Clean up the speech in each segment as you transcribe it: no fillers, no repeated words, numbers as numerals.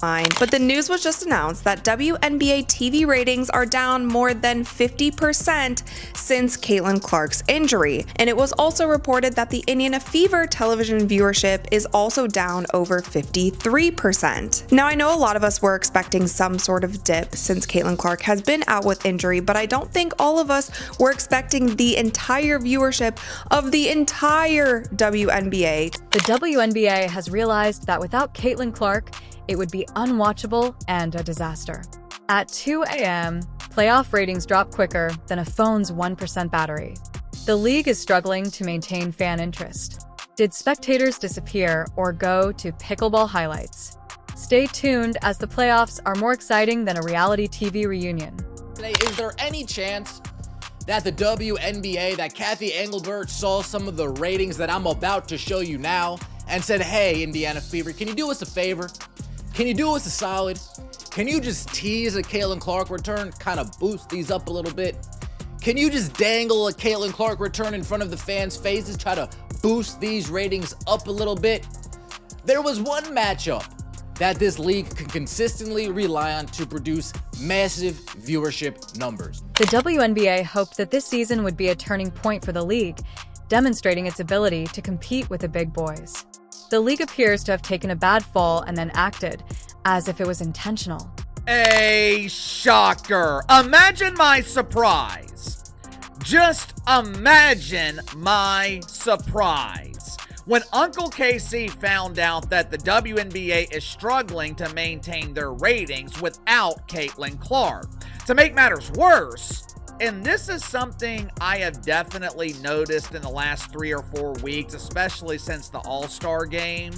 But the news was just announced that WNBA TV ratings are down more than 50% since Caitlin Clark's injury. And it was also reported that the Indiana Fever television viewership is also down over 53%. Now, I know a lot of us were expecting some sort of dip since Caitlin Clark has been out with injury, but I don't think all of us were expecting the entire viewership of the entire WNBA. The WNBA has realized that without Caitlin Clark, it would be unwatchable and a disaster. At 2 a.m., playoff ratings drop quicker than a phone's 1% battery. The league is struggling to maintain fan interest. Did spectators disappear or go to pickleball highlights? Stay tuned, as the playoffs are more exciting than a reality TV reunion. Is there any chance that the WNBA, that Kathy Engelbert saw some of the ratings that I'm about to show you now and said, hey, Indiana Fever, can you do us a favor? Can you do us a solid? Can you just tease a Caitlin Clark return, kind of boost these up a little bit? Can you just dangle a Caitlin Clark return in front of the fans' faces, try to boost these ratings up a little bit? There was one matchup that this league can consistently rely on to produce massive viewership numbers. The WNBA hoped that this season would be a turning point for the league, demonstrating its ability to compete with the big boys. The league appears to have taken a bad fall and then acted as if it was intentional. A shocker. Imagine my surprise. Just imagine my surprise when Uncle Casey found out that the WNBA is struggling to maintain their ratings without Caitlin Clark. To make matters worse, and this is something I have definitely noticed in the last 3 or 4 weeks, especially since the All-Star game,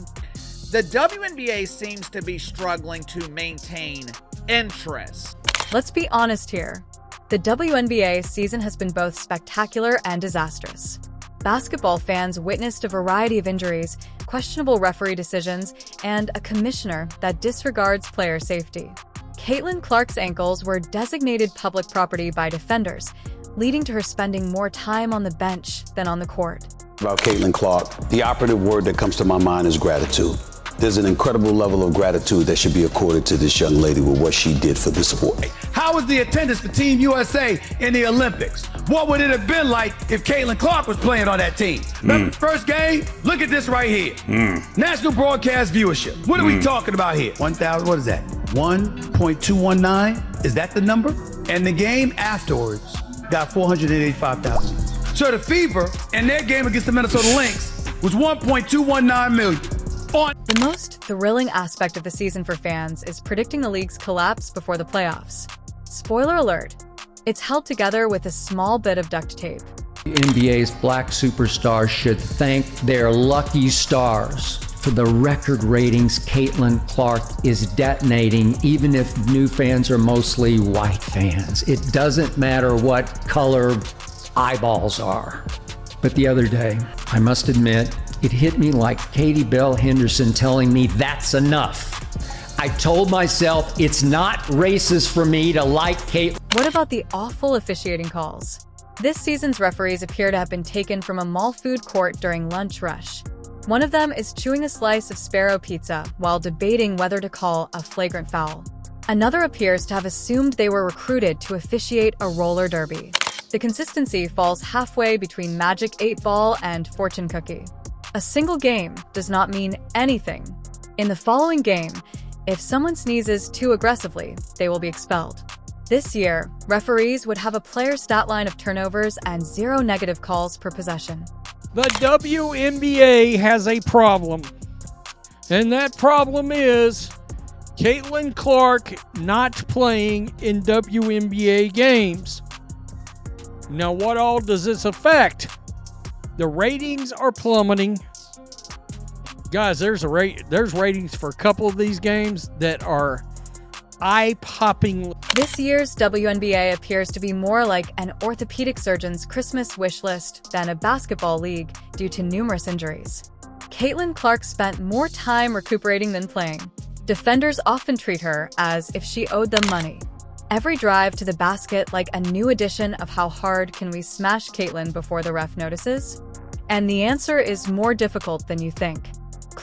the WNBA seems to be struggling to maintain interest. Let's be honest here. The WNBA season has been both spectacular and disastrous. Basketball fans witnessed a variety of injuries, questionable referee decisions, and a commissioner that disregards player safety. Caitlin Clark's ankles were designated public property by defenders, leading to her spending more time on the bench than on the court. About Caitlin Clark, the operative word that comes to my mind is gratitude. There's an incredible level of gratitude that should be accorded to this young lady with what she did for the sport. How was the attendance for Team USA in the Olympics? What would it have been like if Caitlin Clark was playing on that team? Remember the first game? Look at this right here. National broadcast viewership. What are we talking about here? 1,000, what is that? 1.219? Is that the number? And the game afterwards got 485,000. So the Fever in their game against the Minnesota Lynx was 1.219 million. The most thrilling aspect of the season for fans is predicting the league's collapse before the playoffs. Spoiler alert, it's held together with a small bit of duct tape. The NBA's black superstars should thank their lucky stars. For the record ratings, Caitlin Clark is detonating, even if new fans are mostly white fans. It doesn't matter what color eyeballs are. But the other day, I must admit, it hit me like Katie Bell Henderson telling me that's enough. I told myself it's not racist for me to like Kate. What about the awful officiating calls? This season's referees appear to have been taken from a mall food court during lunch rush. One of them is chewing a slice of Sparrow pizza while debating whether to call a flagrant foul. Another appears to have assumed they were recruited to officiate a roller derby. The consistency falls halfway between Magic 8 Ball and Fortune Cookie. A single game does not mean anything. In the following game, if someone sneezes too aggressively, they will be expelled. This year, referees would have a player stat line of turnovers and 0 negative calls per possession. The WNBA has a problem, and that problem is Caitlin Clark not playing in WNBA games. Now, what all does this affect? The ratings are plummeting. Guys, there's ratings for a couple of these games that are eye-popping. This year's WNBA appears to be more like an orthopedic surgeon's Christmas wish list than a basketball league due to numerous injuries. Caitlin Clark spent more time recuperating than playing. Defenders often treat her as if she owed them money. Every drive to the basket like a new edition of How Hard Can We Smash Caitlin Before the Ref Notices? And the answer is more difficult than you think.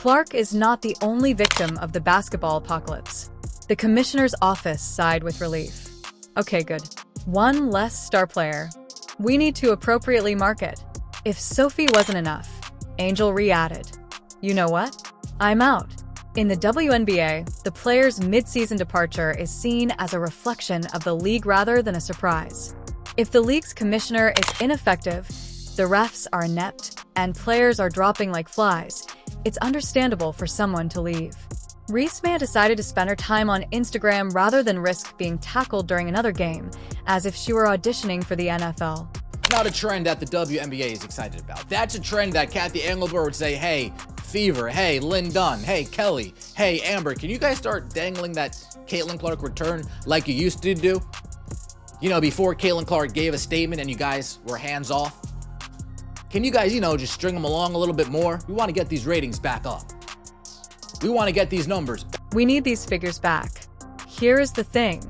Clark is not the only victim of the basketball apocalypse. The commissioner's office sighed with relief. Okay, good. One less star player. We need to appropriately market. If Sophie wasn't enough, Angel re-added. You know what? I'm out. In the WNBA, the player's mid-season departure is seen as a reflection of the league rather than a surprise. If the league's commissioner is ineffective, the refs are inept, and players are dropping like flies, it's understandable for someone to leave. Reese may have decided to spend her time on Instagram rather than risk being tackled during another game, as if she were auditioning for the NFL. Not a trend that the WNBA is excited about. That's a trend that Kathy Engelbert would say, hey, Fever, hey, Lynn Dunn, hey, Kelly, hey, Amber, can you guys start dangling that Caitlin Clark return like you used to do? You know, before Caitlin Clark gave a statement and you guys were hands off? Can you guys, just string them along a little bit more? We want to get these ratings back up. We want to get these numbers. We need these figures back. Here is the thing.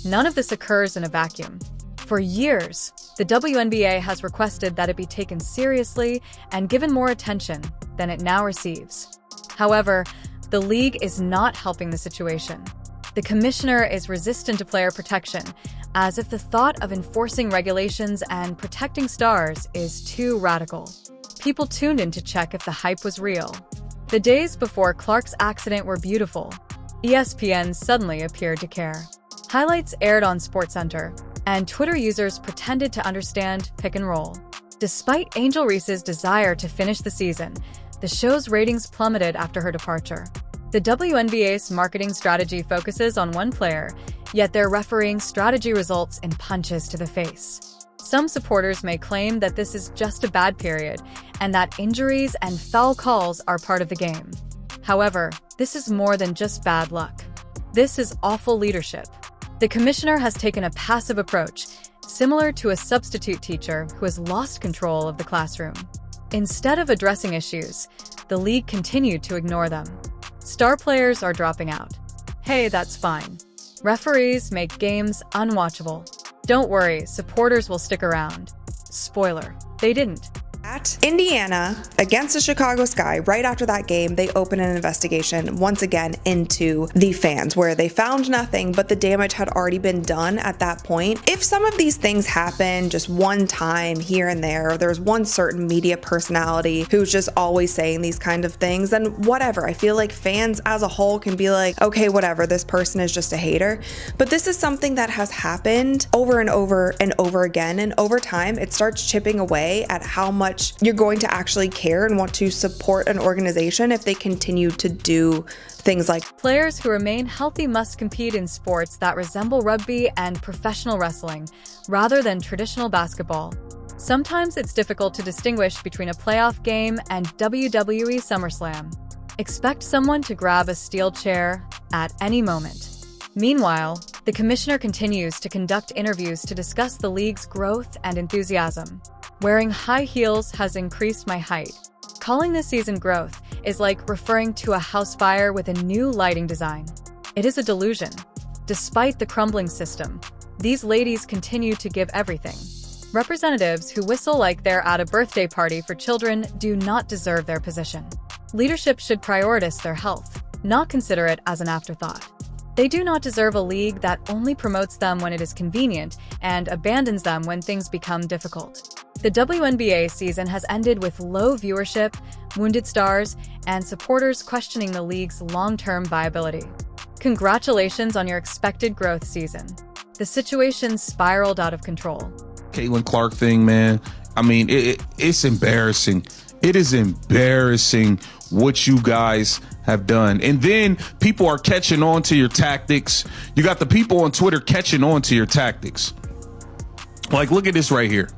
None of this occurs in a vacuum. For years, the WNBA has requested that it be taken seriously and given more attention than it now receives. However, the league is not helping the situation. The commissioner is resistant to player protection, as if the thought of enforcing regulations and protecting stars is too radical. People tuned in to check if the hype was real. The days before Clark's accident were beautiful. ESPN suddenly appeared to care. Highlights aired on SportsCenter, and Twitter users pretended to understand pick and roll. Despite Angel Reese's desire to finish the season, the show's ratings plummeted after her departure. The WNBA's marketing strategy focuses on one player, yet their refereeing strategy results in punches to the face. Some supporters may claim that this is just a bad period, and that injuries and foul calls are part of the game. However, this is more than just bad luck. This is awful leadership. The commissioner has taken a passive approach, similar to a substitute teacher who has lost control of the classroom. Instead of addressing issues, the league continued to ignore them. Star players are dropping out. Hey, that's fine. Referees make games unwatchable. Don't worry, supporters will stick around. Spoiler, they didn't. At Indiana, against the Chicago Sky, right after that game, they opened an investigation once again into the fans, where they found nothing, but the damage had already been done at that point. If some of these things happen just one time here and there, or there's one certain media personality who's just always saying these kind of things, then whatever. I feel like fans as a whole can be like, okay, whatever, this person is just a hater. But this is something that has happened over and over and over again, and over time, it starts chipping away at how much you're going to actually care and want to support an organization if they continue to do things like players who remain healthy must compete in sports that resemble rugby and professional wrestling, rather than traditional basketball. Sometimes it's difficult to distinguish between a playoff game and WWE SummerSlam. Expect someone to grab a steel chair at any moment. Meanwhile, the commissioner continues to conduct interviews to discuss the league's growth and enthusiasm. Wearing high heels has increased my height. Calling this season growth is like referring to a house fire with a new lighting design. It is a delusion. Despite the crumbling system, these ladies continue to give everything. Representatives who whistle like they're at a birthday party for children do not deserve their position. Leadership should prioritize their health, not consider it as an afterthought. They do not deserve a league that only promotes them when it is convenient and abandons them when things become difficult. The WNBA season has ended with low viewership, wounded stars, and supporters questioning the league's long-term viability. Congratulations on your expected growth season. The situation spiraled out of control. Caitlin Clark thing, man. I mean, it's embarrassing. It is embarrassing what you guys have done. And then people are catching on to your tactics. You got the people on Twitter catching on to your tactics. Like, look at this right here.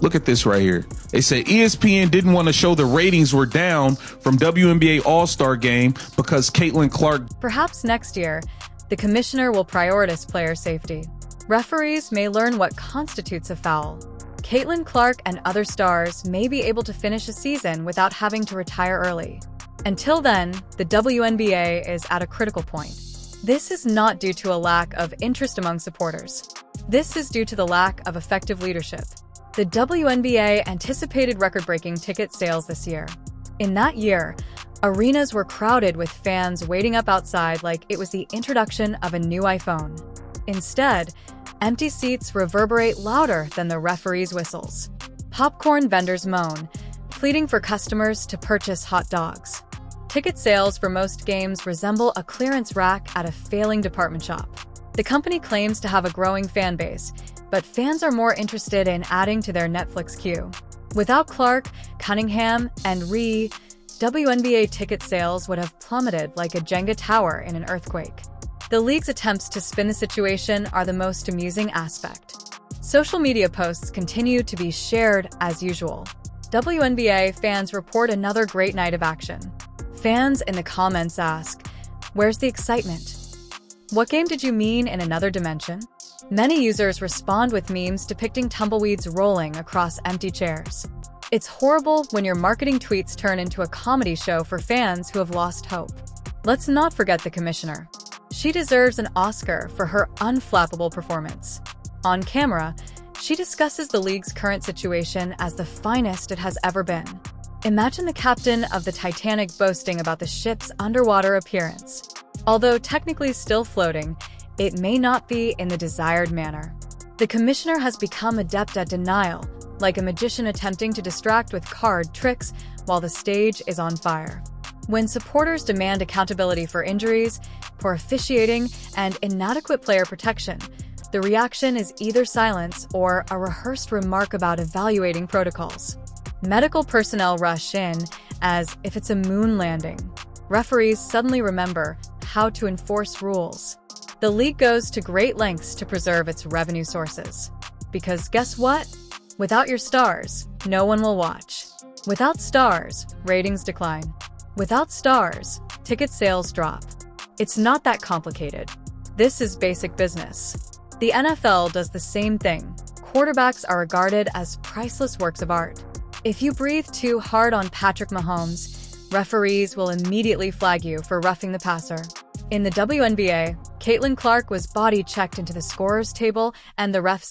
Look at this right here. They say ESPN didn't want to show the ratings were down from WNBA All-Star Game because Caitlin Clark. Perhaps next year, the commissioner will prioritize player safety. Referees may learn what constitutes a foul. Caitlin Clark and other stars may be able to finish a season without having to retire early. Until then, the WNBA is at a critical point. This is not due to a lack of interest among supporters. This is due to the lack of effective leadership. The WNBA anticipated record-breaking ticket sales this year. In that year, arenas were crowded with fans waiting up outside like it was the introduction of a new iPhone. Instead, empty seats reverberate louder than the referees' whistles. Popcorn vendors moan, pleading for customers to purchase hot dogs. Ticket sales for most games resemble a clearance rack at a failing department shop. The company claims to have a growing fan base, but fans are more interested in adding to their Netflix queue. Without Clark, Cunningham, and Reese, WNBA ticket sales would have plummeted like a Jenga tower in an earthquake. The league's attempts to spin the situation are the most amusing aspect. Social media posts continue to be shared as usual. WNBA fans report another great night of action. Fans in the comments ask, "Where's the excitement? What game did you mean in another dimension?" Many users respond with memes depicting tumbleweeds rolling across empty chairs. It's horrible when your marketing tweets turn into a comedy show for fans who have lost hope. Let's not forget the commissioner. She deserves an Oscar for her unflappable performance. On camera, she discusses the league's current situation as the finest it has ever been. Imagine the captain of the Titanic boasting about the ship's underwater appearance. Although technically still floating, it may not be in the desired manner. The commissioner has become adept at denial, like a magician attempting to distract with card tricks while the stage is on fire. When supporters demand accountability for injuries, poor officiating, and inadequate player protection, the reaction is either silence or a rehearsed remark about evaluating protocols. Medical personnel rush in as if it's a moon landing. Referees suddenly remember how to enforce rules. The league goes to great lengths to preserve its revenue sources. Because guess what? Without your stars, no one will watch. Without stars, ratings decline. Without stars, ticket sales drop. It's not that complicated. This is basic business. The NFL does the same thing. Quarterbacks are regarded as priceless works of art. If you breathe too hard on Patrick Mahomes, referees will immediately flag you for roughing the passer. In the WNBA, Caitlin Clark was body checked into the scorer's table and the refs